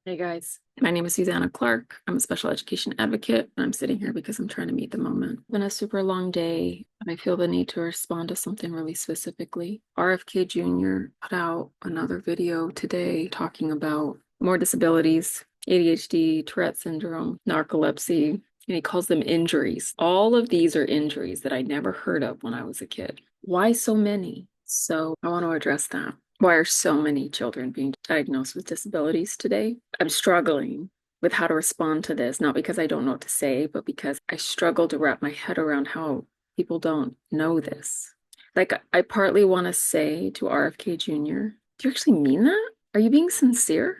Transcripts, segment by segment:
Hey guys, my name is Susannah Clarke. I'm a special education advocate, and I'm sitting here because I'm trying to meet the moment. It's been a super long day, and I feel the need to respond to something really specifically. RFK Jr. put out another video today talking about more disabilities, ADHD, Tourette syndrome, narcolepsy, and he calls them injuries. All of these are injuries that I never heard of when I was a kid. Why so many? So I want to address that. Why are so many children being diagnosed with disabilities today? I'm struggling with how to respond to this, not because I don't know what to say, but because I struggle to wrap my head around how people don't know this. Like, I partly want to say to RFK Jr., do you actually mean that? Are you being sincere?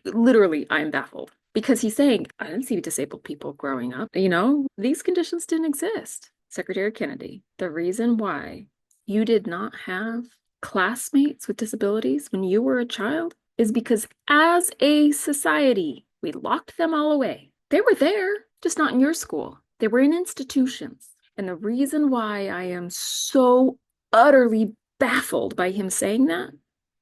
Literally, I'm baffled because he's saying, I didn't see disabled people growing up. These conditions didn't exist. Secretary Kennedy, the reason why you did not have classmates with disabilities when you were a child is because as a society, we locked them all away. They were there, just not in your school. They were in institutions. And the reason why I am so utterly baffled by him saying that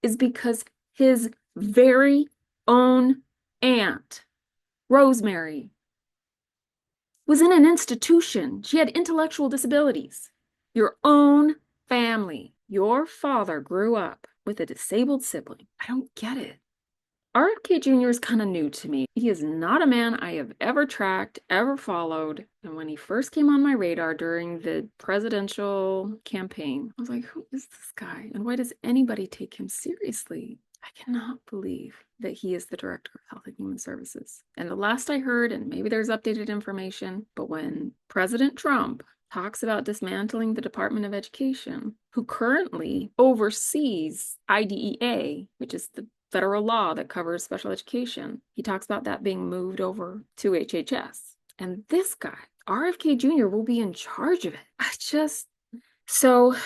is because his very own aunt, Rosemary, was in an institution. She had intellectual disabilities. Your own family. Your father grew up with a disabled sibling. I don't get it. RFK Jr. is kind of new to me. He is not a man I have ever tracked, ever followed. And when he first came on my radar during the presidential campaign, I was like, who is this guy? And why does anybody take him seriously? I cannot believe that he is the Director of Health and Human Services. And the last I heard, and maybe there's updated information, but when President Trump talks about dismantling the Department of Education, who currently oversees IDEA, which is the federal law that covers special education, he talks about that being moved over to HHS. And this guy, RFK Jr., will be in charge of it. So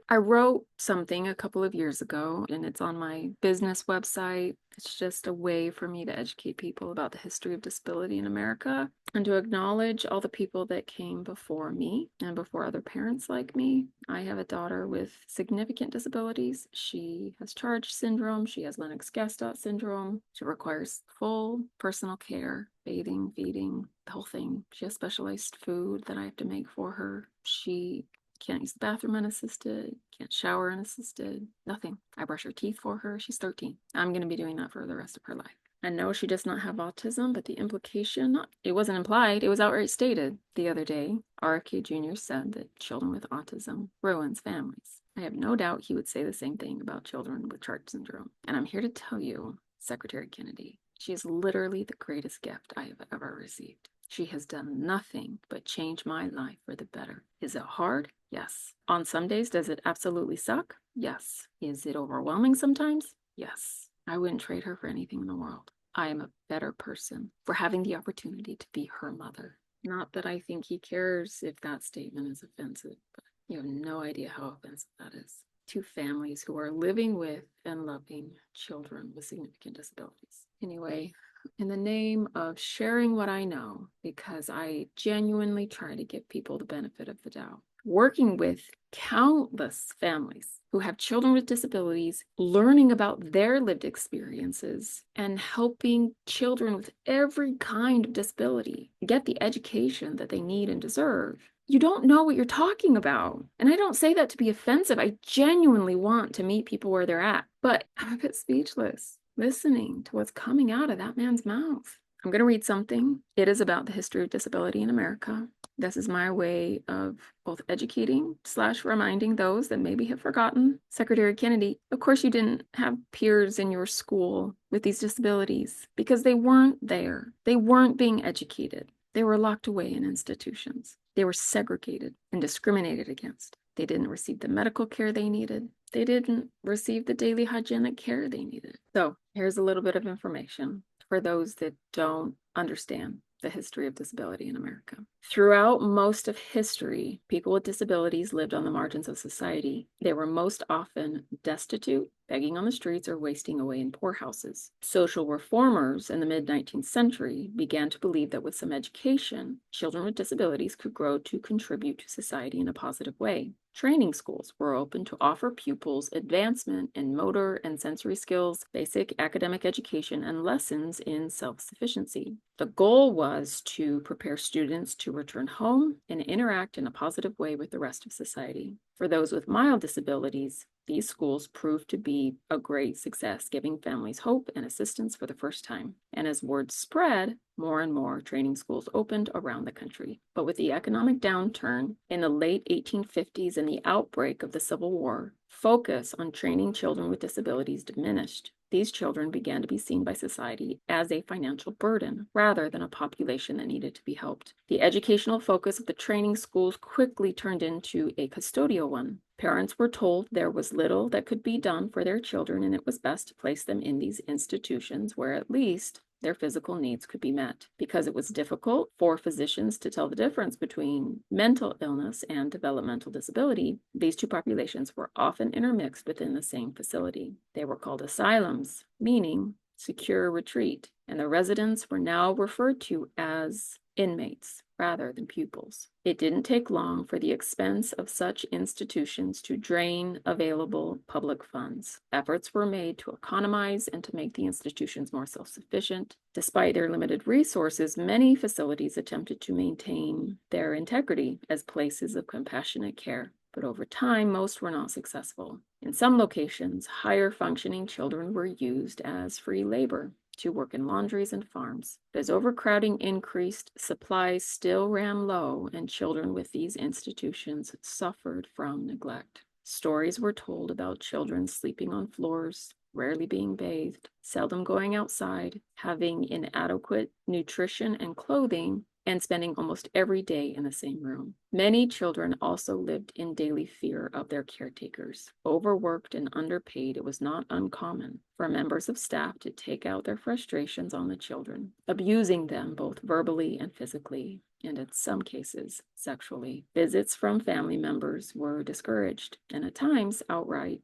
I wrote something a couple of years ago, and it's on my business website. It's just a way for me to educate people about the history of disability in America and to acknowledge all the people that came before me and before other parents like me. I have a daughter with significant disabilities. She has Charge syndrome. She has Lennox-Gastaut syndrome. She requires full personal care, bathing, feeding, the whole thing. She has specialized food that I have to make for her. She can't use the bathroom unassisted, can't shower unassisted, nothing. I brush her teeth for her. She's 13. I'm going to be doing that for the rest of her life. I know she does not have autism, but the implication, it wasn't implied, it was outright stated the other day. RFK Jr. said that children with autism ruins families. I have no doubt he would say the same thing about children with Charge syndrome. And I'm here to tell you, Secretary Kennedy, she is literally the greatest gift I have ever received. She has done nothing but change my life for the better. Is it hard? Yes. On some days, does it absolutely suck? Yes. Is it overwhelming sometimes? Yes. I wouldn't trade her for anything in the world. I am a better person for having the opportunity to be her mother. Not that I think he cares if that statement is offensive, but you have no idea how offensive that is. To families who are living with and loving children with significant disabilities. Anyway, in the name of sharing what I know, because I genuinely try to give people the benefit of the doubt, working with countless families who have children with disabilities, learning about their lived experiences, and helping children with every kind of disability get the education that they need and deserve. You don't know what you're talking about. And I don't say that to be offensive. I genuinely want to meet people where they're at, but I'm a bit speechless listening to what's coming out of that man's mouth. I'm going to read something. It is about the history of disability in America. This is my way of both educating / reminding those that maybe have forgotten. Secretary Kennedy, of course you didn't have peers in your school with these disabilities because they weren't there. They weren't being educated. They were locked away in institutions. They were segregated and discriminated against. They didn't receive the medical care they needed. They didn't receive the daily hygienic care they needed. So here's a little bit of information for those that don't understand the history of disability in America. Throughout most of history, people with disabilities lived on the margins of society. They were most often destitute, begging on the streets, or wasting away in poorhouses. Social reformers in the mid-19th century began to believe that with some education, children with disabilities could grow to contribute to society in a positive way. Training schools were open to offer pupils advancement in motor and sensory skills, basic academic education, and lessons in self-sufficiency. The goal was to prepare students to return home and interact in a positive way with the rest of society. For those with mild disabilities, these schools proved to be a great success, giving families hope and assistance for the first time. And as word spread, more and more training schools opened around the country. But with the economic downturn in the late 1850s and the outbreak of the Civil War, focus on training children with disabilities diminished. These children began to be seen by society as a financial burden rather than a population that needed to be helped. The educational focus of the training schools quickly turned into a custodial one. Parents were told there was little that could be done for their children, and it was best to place them in these institutions where at least their physical needs could be met. Because it was difficult for physicians to tell the difference between mental illness and developmental disability, these two populations were often intermixed within the same facility. They were called asylums, meaning secure retreat, and the residents were now referred to as inmates rather than pupils. It didn't take long for the expense of such institutions to drain available public funds. Efforts were made to economize and to make the institutions more self-sufficient. Despite their limited resources, many facilities attempted to maintain their integrity as places of compassionate care. But over time, most were not successful. In some locations, higher functioning children were used as free labor to work in laundries and farms. But as overcrowding increased, supplies still ran low, and children with these institutions suffered from neglect. Stories were told about children sleeping on floors, rarely being bathed, seldom going outside, having inadequate nutrition and clothing, and spending almost every day in the same room. Many children also lived in daily fear of their caretakers. Overworked and underpaid, it was not uncommon for members of staff to take out their frustrations on the children, abusing them both verbally and physically, and in some cases, sexually. Visits from family members were discouraged and at times outright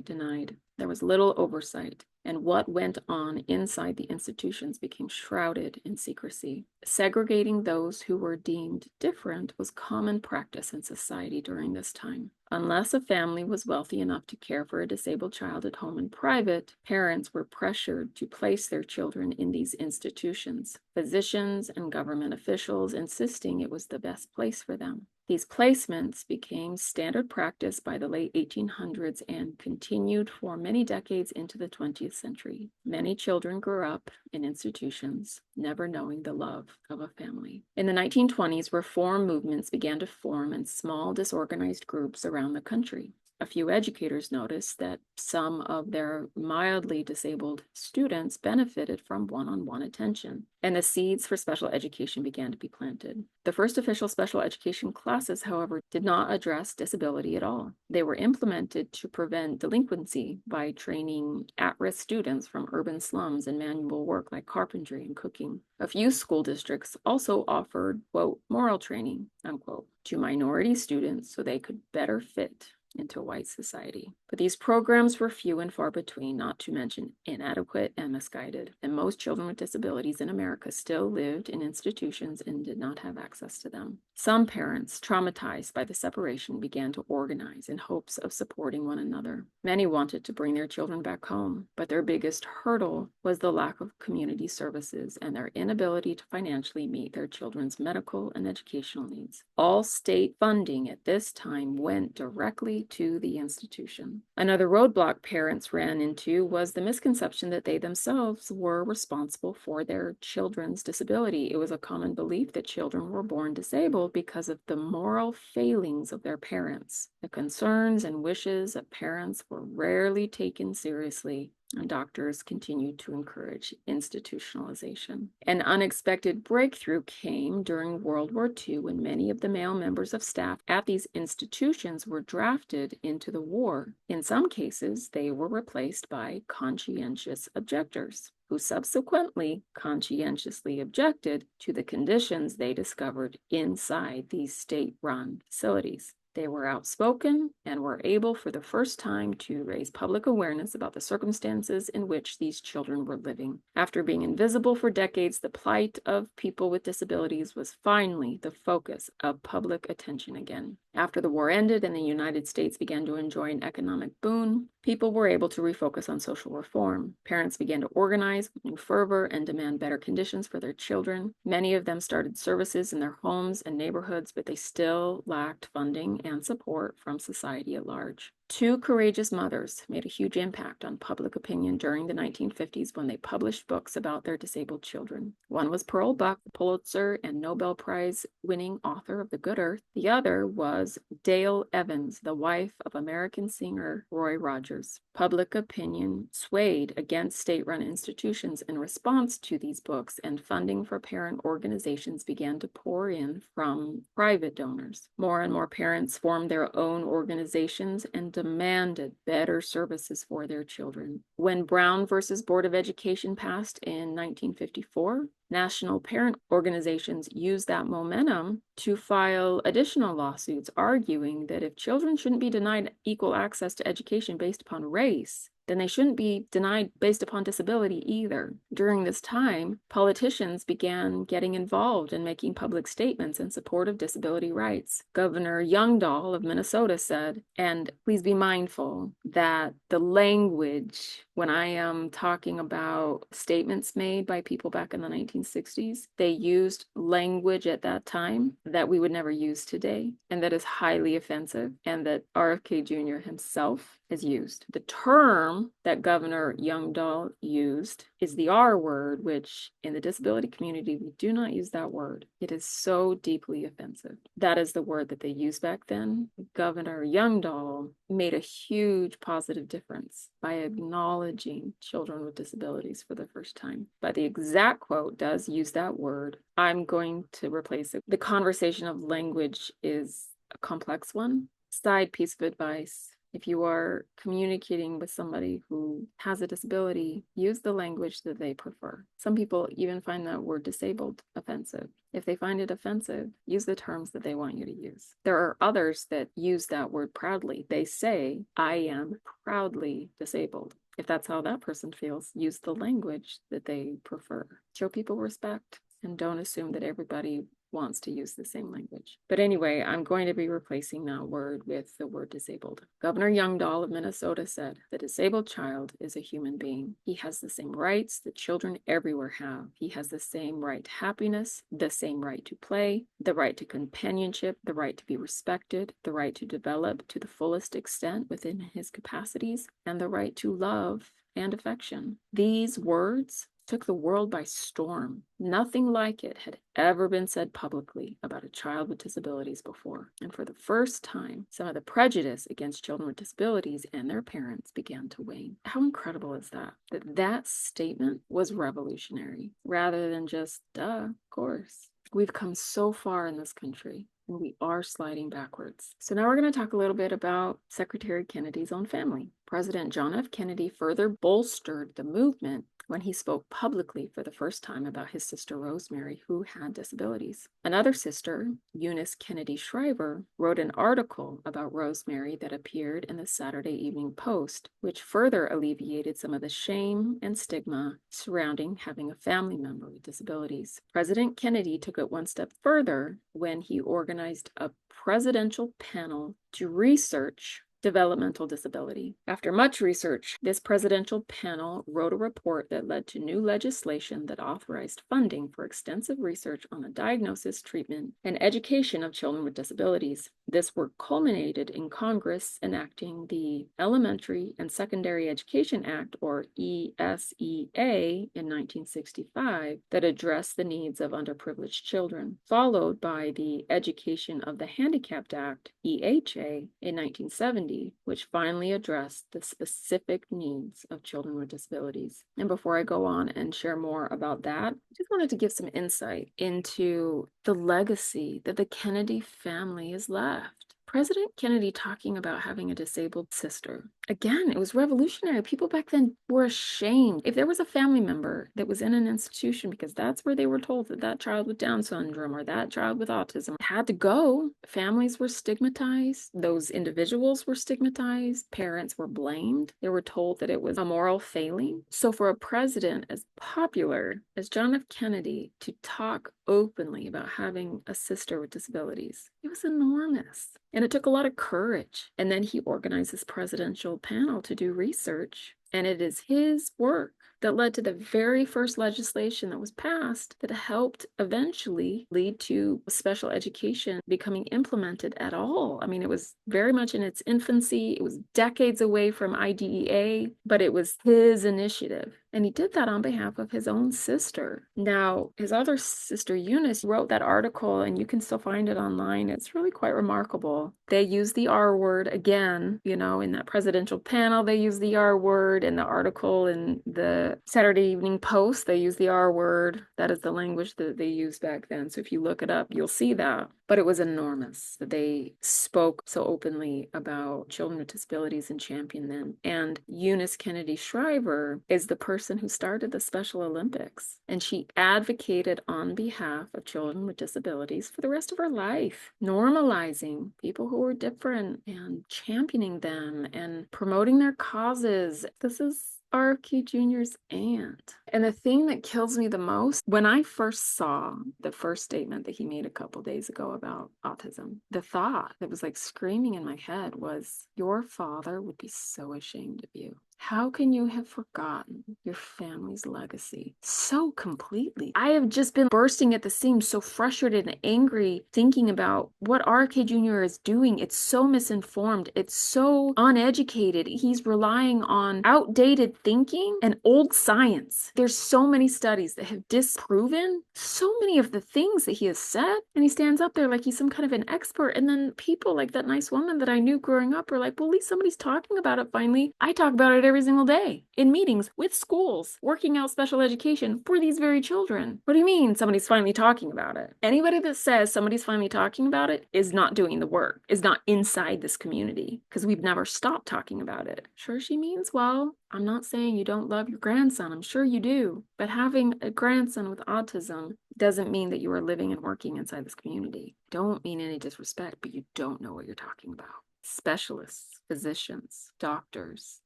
denied. There was little oversight, and what went on inside the institutions became shrouded in secrecy. Segregating those who were deemed different was common practice in society during this time. Unless a family was wealthy enough to care for a disabled child at home in private, parents were pressured to place their children in these institutions, physicians and government officials insisting it was the best place for them. These placements became standard practice by the late 1800s and continued for many decades into the 20th century. Many children grew up in institutions, never knowing the love of a family. In the 1920s, reform movements began to form in small, disorganized groups around the country. A few educators noticed that some of their mildly disabled students benefited from one-on-one attention, and the seeds for special education began to be planted. The first official special education classes, however, did not address disability at all. They were implemented to prevent delinquency by training at-risk students from urban slums in manual work like carpentry and cooking. A few school districts also offered, quote, moral training, unquote, to minority students so they could better fit into white society. But these programs were few and far between, not to mention inadequate and misguided, and most children with disabilities in America still lived in institutions and did not have access to them. Some parents, traumatized by the separation, began to organize in hopes of supporting one another. Many wanted to bring their children back home, but their biggest hurdle was the lack of community services and their inability to financially meet their children's medical and educational needs. All state funding at this time went directly to the institution. Another roadblock parents ran into was the misconception that they themselves were responsible for their children's disability. It was a common belief that children were born disabled because of the moral failings of their parents. The concerns and wishes of parents were rarely taken seriously, and doctors continued to encourage institutionalization. An unexpected breakthrough came during World War II when many of the male members of staff at these institutions were drafted into the war. In some cases, they were replaced by conscientious objectors, who subsequently conscientiously objected to the conditions they discovered inside these state-run facilities. They were outspoken and were able for the first time to raise public awareness about the circumstances in which these children were living. After being invisible for decades, the plight of people with disabilities was finally the focus of public attention again. After the war ended and the United States began to enjoy an economic boom, people were able to refocus on social reform. Parents began to organize with new fervor and demand better conditions for their children. Many of them started services in their homes and neighborhoods, but they still lacked funding and support from society at large. Two courageous mothers made a huge impact on public opinion during the 1950s when they published books about their disabled children. One was Pearl Buck, the Pulitzer and Nobel Prize winning author of The Good Earth. The other was Dale Evans, the wife of American singer Roy Rogers. Public opinion swayed against state-run institutions in response to these books, and funding for parent organizations began to pour in from private donors. More and more parents formed their own organizations and demanded better services for their children. When Brown versus Board of Education passed in 1954, national parent organizations used that momentum to file additional lawsuits arguing that if children shouldn't be denied equal access to education based upon race, then they shouldn't be denied based upon disability either. During this time, politicians began getting involved in making public statements in support of disability rights. Governor Youngdahl of Minnesota said, and please be mindful that the language, when I am talking about statements made by people back in the 1960s, they used language at that time that we would never use today, and that is highly offensive, and that RFK Jr. himself has used. The term that Governor Youngdahl used is the R word, which in the disability community, we do not use that word. It is so deeply offensive. That is the word that they used back then. Governor Youngdahl made a huge positive difference by acknowledging children with disabilities for the first time. But the exact quote does use that word. I'm going to replace it. The conversation of language is a complex one. Side piece of advice: if you are communicating with somebody who has a disability, use the language that they prefer. Some people even find that word disabled offensive. If they find it offensive, use the terms that they want you to use. There are others that use that word proudly. They say, I am proudly disabled. If that's how that person feels, use the language that they prefer. Show people respect and don't assume that everybody wants to use the same language. But anyway, I'm going to be replacing that word with the word disabled. Governor Youngdahl of Minnesota said, the disabled child is a human being. He has the same rights that children everywhere have. He has the same right to happiness, the same right to play, the right to companionship, the right to be respected, the right to develop to the fullest extent within his capacities, and the right to love and affection. These words took the world by storm. Nothing like it had ever been said publicly about a child with disabilities before. And for the first time, some of the prejudice against children with disabilities and their parents began to wane. How incredible is that? That statement was revolutionary rather than just, duh, of course. We've come so far in this country, and we are sliding backwards. So now we're going to talk a little bit about Secretary Kennedy's own family. President John F. Kennedy further bolstered the movement when he spoke publicly for the first time about his sister Rosemary, who had disabilities. Another sister, Eunice Kennedy Shriver, wrote an article about Rosemary that appeared in the Saturday Evening Post, which further alleviated some of the shame and stigma surrounding having a family member with disabilities. President Kennedy took it one step further when he organized a presidential panel to research developmental disability. After much research, this presidential panel wrote a report that led to new legislation that authorized funding for extensive research on the diagnosis, treatment, and education of children with disabilities. This work culminated in Congress enacting the Elementary and Secondary Education Act, or ESEA, in 1965 that addressed the needs of underprivileged children, followed by the Education of the Handicapped Act, EHA, in 1970, which finally addressed the specific needs of children with disabilities. And before I go on and share more about that, I just wanted to give some insight into the legacy that the Kennedy family has left. President Kennedy talking about having a disabled sister. again, it was revolutionary. People back then were ashamed. If there was a family member that was in an institution because that's where they were told that that child with Down syndrome or that child with autism had to go, families were stigmatized. Those individuals were stigmatized. Parents were blamed. They were told that it was a moral failing. So for a president as popular as John F. Kennedy to talk openly about having a sister with disabilities, it was enormous. And it took a lot of courage. And then he organized this presidential panel to do research. And it is his work that led to the very first legislation that was passed that helped eventually lead to special education becoming implemented at all. I mean, it was very much in its infancy. It was decades away from IDEA, but it was his initiative. And he did that on behalf of his own sister. Now, his other sister, Eunice, wrote that article, and you can still find it online. It's really quite remarkable. They use the R word again, you know, in that presidential panel, they use the R word. In the article in the Saturday Evening Post, they use the R word. That is the language that they used back then. So if you look it up, you'll see that. But it was enormous that they spoke so openly about children with disabilities and championed them. And Eunice Kennedy Shriver is the person who started the Special Olympics. And she advocated on behalf of children with disabilities for the rest of her life, normalizing people who were different and championing them and promoting their causes. This is RFK Jr.'s aunt. And the thing that kills me the most, when I first saw the first statement that he made a couple days ago about autism, the thought that was like screaming in my head was, your father would be so ashamed of you. How can you have forgotten your family's legacy so completely? I have just been bursting at the seams, so frustrated and angry, thinking about what RFK Jr. is doing. It's so misinformed. It's so uneducated. He's relying on outdated thinking and old science. There's so many studies that have disproven so many of the things that he has said. And he stands up there like he's some kind of an expert. And then people like that nice woman that I knew growing up are like, well, at least somebody's talking about it finally. I talk about it every single day in meetings with schools, working out special education for these very children. What do you mean somebody's finally talking about it? Anybody that says somebody's finally talking about it is not doing the work, is not inside this community, because we've never stopped talking about it. Sure, she means well. I'm not saying you don't love your grandson. I'm sure you do. But having a grandson with autism doesn't mean that you are living and working inside this community. Don't mean any disrespect, but you don't know what you're talking about. Specialists, physicians, doctors,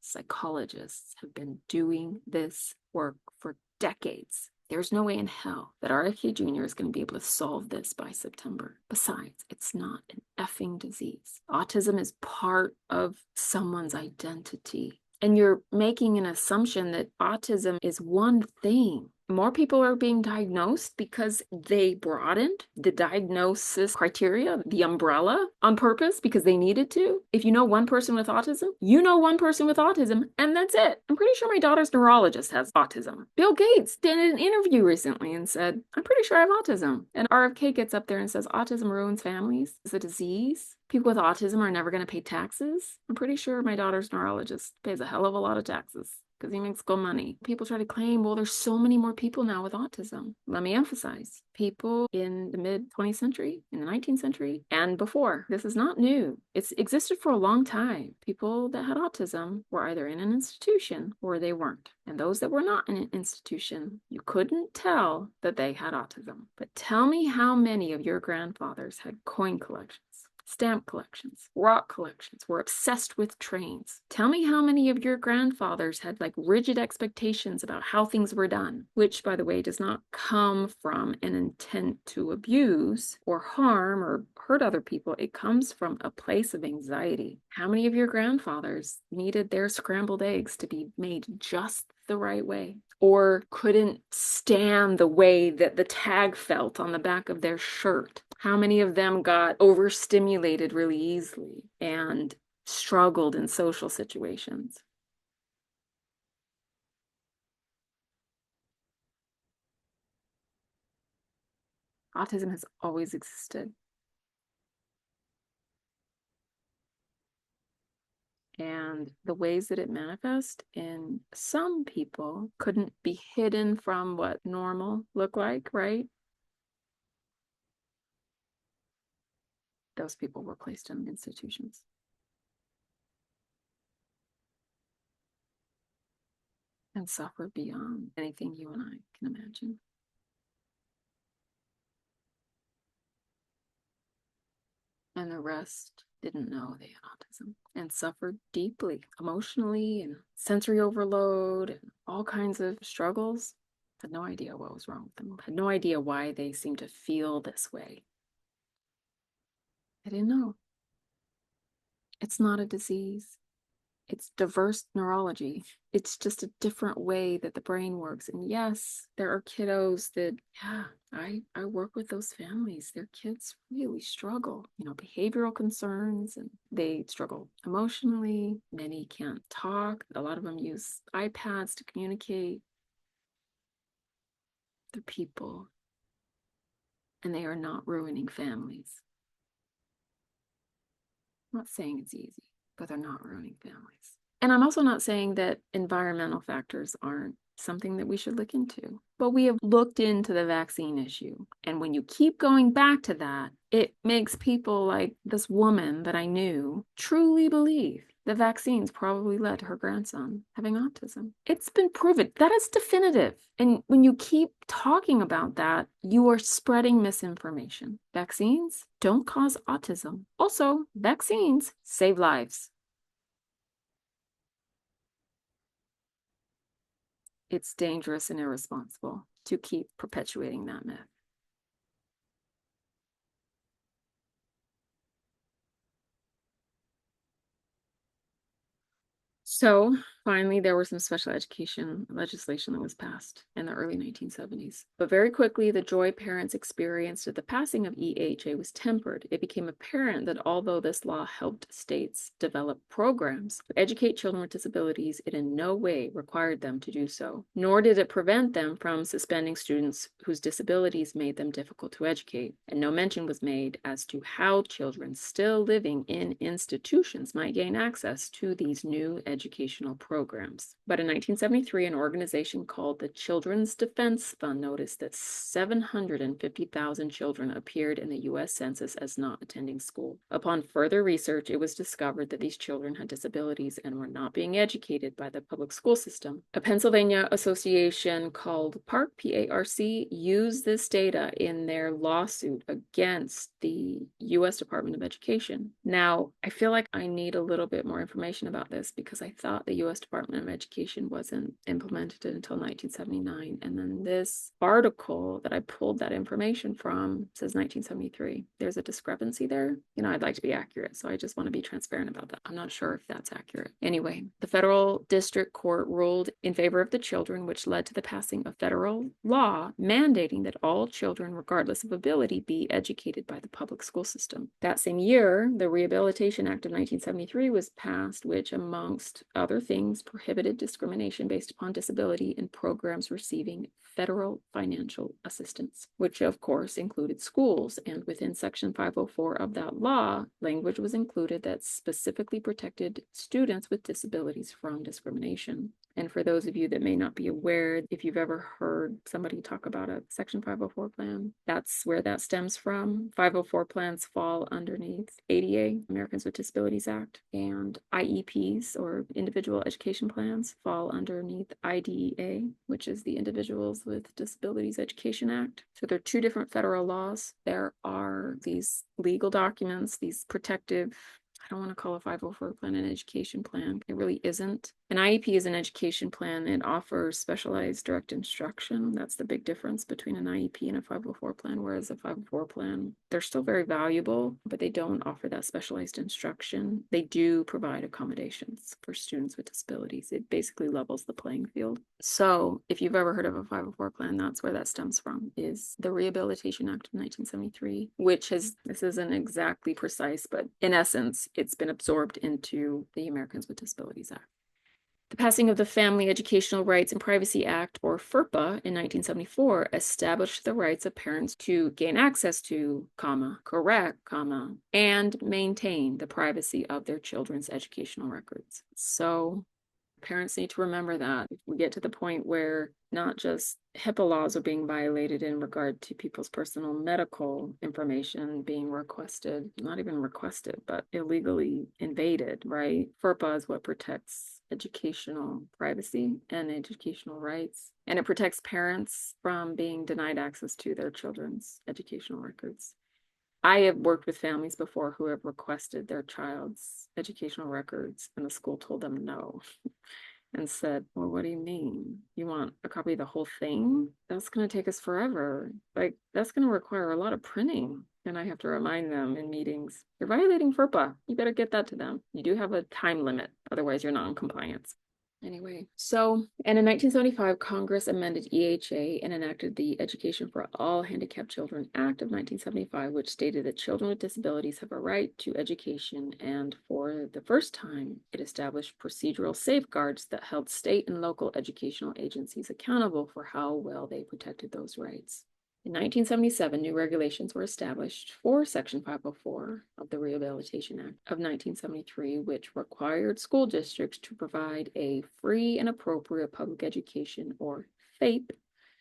psychologists have been doing this work for decades. There's no way in hell that RFK Jr. is going to be able to solve this by September. Besides, it's not an effing disease. Autism is part of someone's identity. And you're making an assumption that autism is one thing. More people are being diagnosed because they broadened the diagnosis criteria, the umbrella, on purpose because they needed to. If you know one person with autism, you know one person with autism, and that's it. I'm pretty sure my daughter's neurologist has autism. Bill Gates did an interview recently and said, I'm pretty sure I have autism. And RFK gets up there and says, autism ruins families. It's a disease. People with autism are never going to pay taxes. I'm pretty sure my daughter's neurologist pays a hell of a lot of taxes because he makes good money. People try to claim, well, there's so many more people now with autism. Let me emphasize, people in the mid-20th century, in the 19th century, and before. This is not new. It's existed for a long time. People that had autism were either in an institution or they weren't. And those that were not in an institution, you couldn't tell that they had autism. But tell me how many of your grandfathers had coin collections, stamp collections, rock collections, were obsessed with trains. Tell me how many of your grandfathers had like rigid expectations about how things were done, which, by the way, does not come from an intent to abuse or harm or hurt other people. It comes from a place of anxiety. How many of your grandfathers needed their scrambled eggs to be made just the right way, or couldn't stand the way that the tag felt on the back of their shirt? How many of them got overstimulated really easily and struggled in social situations? Autism has always existed. And the ways that it manifests in some people couldn't be hidden from what normal looked like, right? Those people were placed in institutions. and suffered beyond anything you and I can imagine. And the rest didn't know they had autism and suffered deeply, emotionally and sensory overload and all kinds of struggles. Had no idea what was wrong with them, had no idea why they seemed to feel this way. I didn't know. It's not a disease. It's diverse neurology. It's just a different way that the brain works. And yes, there are kiddos that, yeah, I work with those families. Their kids really struggle, behavioral concerns, and they struggle emotionally. Many can't talk. A lot of them use iPads to communicate. They're people, and they are not ruining families. I'm not saying it's easy, but they're not ruining families. And I'm also not saying that environmental factors aren't something that we should look into. But we have looked into the vaccine issue. And when you keep going back to that, it makes people like this woman that I knew truly believe the vaccines probably led to her grandson having autism. It's been proven. That is definitive. And when you keep talking about that, you are spreading misinformation. Vaccines don't cause autism. Also, vaccines save lives. It's dangerous and irresponsible to keep perpetuating that myth. So finally, there was some special education legislation that was passed in the early 1970s. But very quickly, the joy parents experienced at the passing of EHA was tempered. It became apparent that although this law helped states develop programs to educate children with disabilities, it in no way required them to do so, nor did it prevent them from suspending students whose disabilities made them difficult to educate. And no mention was made as to how children still living in institutions might gain access to these new educational programs. But in 1973, an organization called the Children's Defense Fund noticed that 750,000 children appeared in the U.S. Census as not attending school. Upon further research, it was discovered that these children had disabilities and were not being educated by the public school system. A Pennsylvania association called PARC, P-A-R-C, used this data in their lawsuit against the U.S. Department of Education. Now, I feel like I need a little bit more information about this because I thought the U.S. Department of Education wasn't implemented until 1979. And then this article that I pulled that information from says 1973. There's a discrepancy there. I'd like to be accurate, so I just want to be transparent about that. I'm not sure if that's accurate. Anyway, the federal district court ruled in favor of the children, which led to the passing of federal law mandating that all children, regardless of ability, be educated by the public school system. That same year, the Rehabilitation Act of 1973 was passed, which, amongst other things, prohibited discrimination based upon disability in programs receiving federal financial assistance, which of course included schools. And within Section 504 of that law, language was included that specifically protected students with disabilities from discrimination. And for those of you that may not be aware, if you've ever heard somebody talk about a Section 504 plan, that's where that stems from. 504 plans fall underneath ADA, Americans with Disabilities Act, and IEPs, or individual education plans, fall underneath IDEA, which is the Individuals with Disabilities Education Act. So there are two different federal laws. There are these legal documents, these protective, I don't want to call a 504 plan an education plan. It really isn't. An IEP is an education plan. It offers specialized direct instruction. That's the big difference between an IEP and a 504 plan, whereas a 504 plan, they're still very valuable, but they don't offer that specialized instruction. They do provide accommodations for students with disabilities. It basically levels the playing field. So if you've ever heard of a 504 plan, that's where that stems from, is the Rehabilitation Act of 1973, which has, this isn't exactly precise, but in essence, it's been absorbed into the Americans with Disabilities Act. The passing of the Family Educational Rights and Privacy Act, or FERPA, in 1974 established the rights of parents to gain access to, correct, and maintain the privacy of their children's educational records. So parents need to remember that if we get to the point where not just HIPAA laws are being violated in regard to people's personal medical information being requested, not even requested, but illegally invaded, right? FERPA is what protects educational privacy and educational rights, and it protects parents from being denied access to their children's educational records. I have worked with families before who have requested their child's educational records, and the school told them no and said, well, what do you mean? You want a copy of the whole thing? That's going to take us forever. Like, that's going to require a lot of printing. And I have to remind them in meetings, you're violating FERPA. You better get that to them. You do have a time limit. Otherwise, you're not in compliance. Anyway, and in 1975, Congress amended EHA and enacted the Education for All Handicapped Children Act of 1975, which stated that children with disabilities have a right to education, and for the first time, it established procedural safeguards that held state and local educational agencies accountable for how well they protected those rights. In 1977, new regulations were established for Section 504 of the Rehabilitation Act of 1973, which required school districts to provide a free and appropriate public education, or FAPE,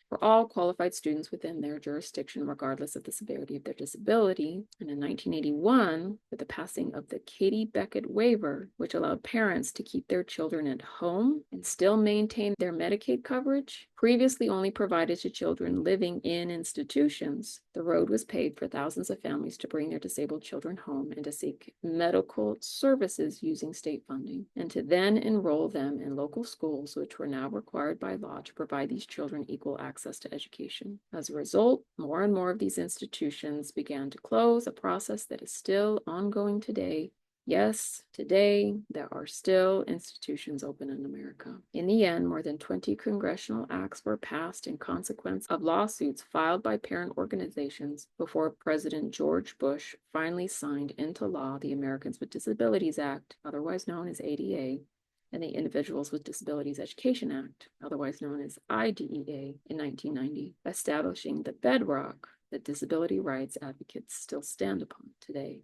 for all qualified students within their jurisdiction, regardless of the severity of their disability. And in 1981, with the passing of the Katie Beckett waiver, which allowed parents to keep their children at home and still maintain their Medicaid coverage, previously only provided to children living in institutions, the road was paved for thousands of families to bring their disabled children home and to seek medical services using state funding, and to then enroll them in local schools, which were now required by law to provide these children equal access to education. As a result, more and more of these institutions began to close, a process that is still ongoing today. Yes, today there are still institutions open in America. In the end, more than 20 congressional acts were passed in consequence of lawsuits filed by parent organizations before President George Bush finally signed into law the Americans with Disabilities Act, otherwise known as ADA, and the Individuals with Disabilities Education Act, otherwise known as IDEA, in 1990, establishing the bedrock that disability rights advocates still stand upon today.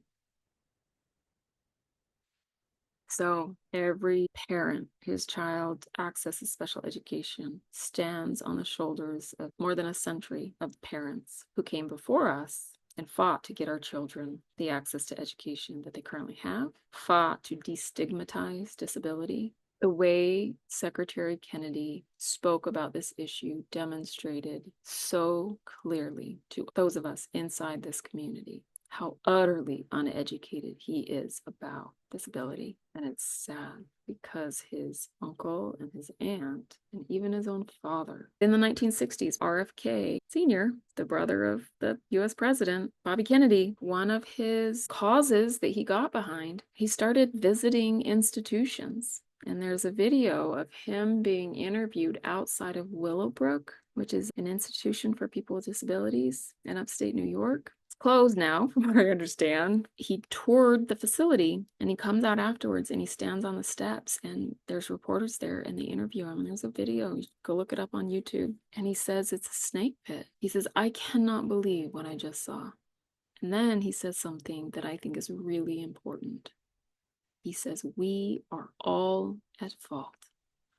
So every parent whose child accesses special education stands on the shoulders of more than a century of parents who came before us and fought to get our children the access to education that they currently have, fought to destigmatize disability. The way Secretary Kennedy spoke about this issue demonstrated so clearly to those of us inside this community how utterly uneducated he is about disability. And it's sad because his uncle and his aunt and even his own father. In the 1960s, RFK Sr., the brother of the US President, Bobby Kennedy, one of his causes that he got behind, he started visiting institutions. And there's a video of him being interviewed outside of Willowbrook, which is an institution for people with disabilities in upstate New York. Closed now, from what I understand. He toured the facility and he comes out afterwards and he stands on the steps and there's reporters there and they interview him. There's a video, you go look it up on YouTube. And he says it's a snake pit. He says, I cannot believe what I just saw. And then he says something that I think is really important. He says, we are all at fault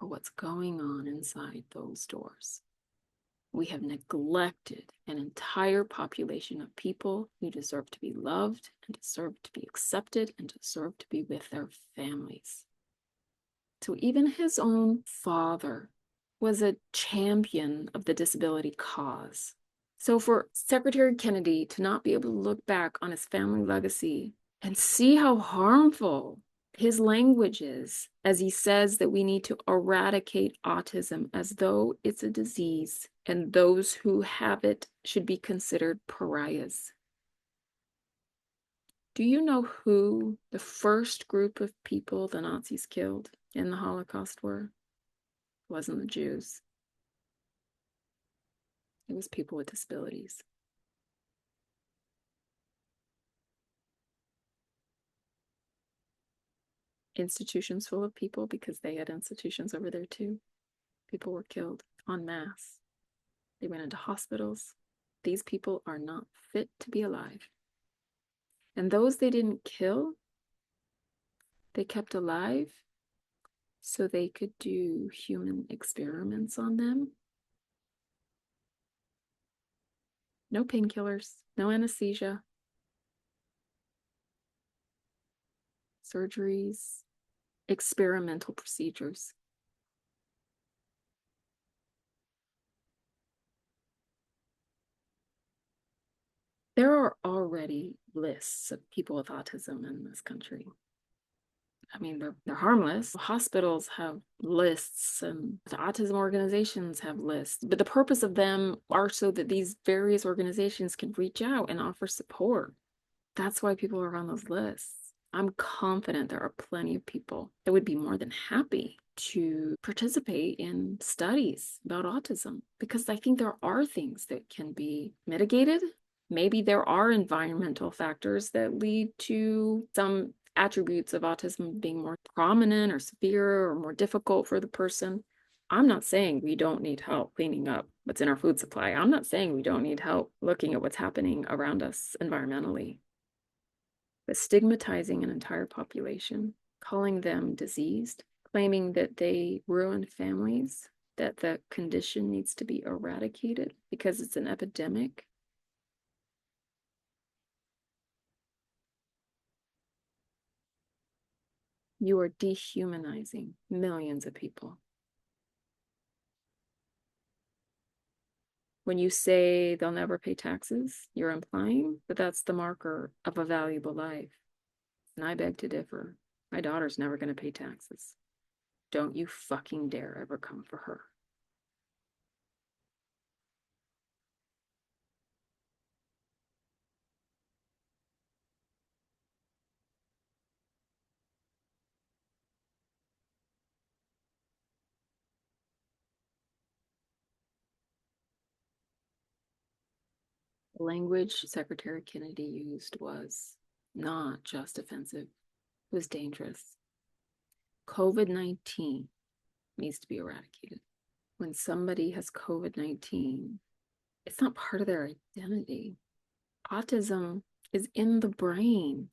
for what's going on inside those doors. We have neglected an entire population of people who deserve to be loved and deserve to be accepted and deserve to be with their families. So even his own father was a champion of the disability cause. So for Secretary Kennedy to not be able to look back on his family legacy and see how harmful his language is, as he says that we need to eradicate autism as though it's a disease and those who have it should be considered pariahs. Do you know who the first group of people the Nazis killed in the Holocaust were? It wasn't the Jews. It was people with disabilities. Institutions full of people, because they had institutions over there too. People were killed en masse. They went into hospitals. These people are not fit to be alive. And those they didn't kill, they kept alive so they could do human experiments on them. No painkillers, no anesthesia, surgeries, experimental procedures. There are already lists of people with autism in this country. I mean, they're harmless. Hospitals have lists and the autism organizations have lists, but the purpose of them are so that these various organizations can reach out and offer support. That's why people are on those lists. I'm confident there are plenty of people that would be more than happy to participate in studies about autism because I think there are things that can be mitigated. Maybe there are environmental factors that lead to some attributes of autism being more prominent or severe or more difficult for the person. I'm not saying we don't need help cleaning up what's in our food supply. I'm not saying we don't need help looking at what's happening around us environmentally. But stigmatizing an entire population, calling them diseased, claiming that they ruin families, that the condition needs to be eradicated because it's an epidemic. You are dehumanizing millions of people. When you say they'll never pay taxes, you're implying that that's the marker of a valuable life. And I beg to differ. My daughter's never going to pay taxes. Don't you fucking dare ever come for her. The language Secretary Kennedy used was not just offensive, it was dangerous. COVID-19 needs to be eradicated. When somebody has COVID-19, it's not part of their identity. Autism is in the brain.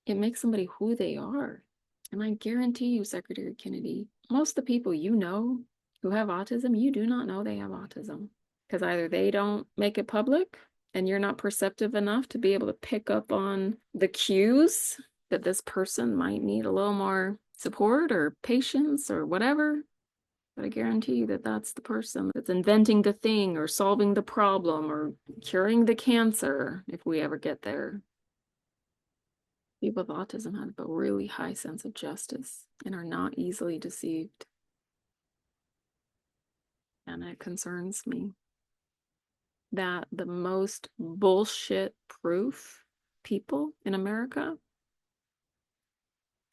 It makes somebody who they are. And I guarantee you, Secretary Kennedy, most of the people you know who have autism, you do not know they have autism because either they don't make it public and you're not perceptive enough to be able to pick up on the cues that this person might need a little more support or patience or whatever. But I guarantee you that that's the person that's inventing the thing or solving the problem or curing the cancer if we ever get there. People with autism have a really high sense of justice and are not easily deceived. And it concerns me that the most bullshit proof people in America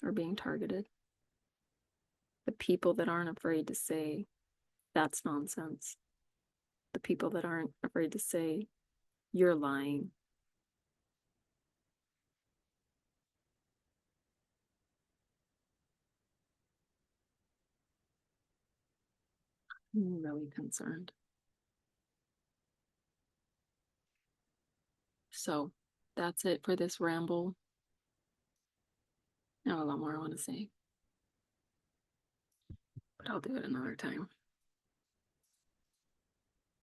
are being targeted. The people that aren't afraid to say, that's nonsense. The people that aren't afraid to say, you're lying. I'm really concerned. So that's it for this ramble. I have a lot more I want to say, but I'll do it another time.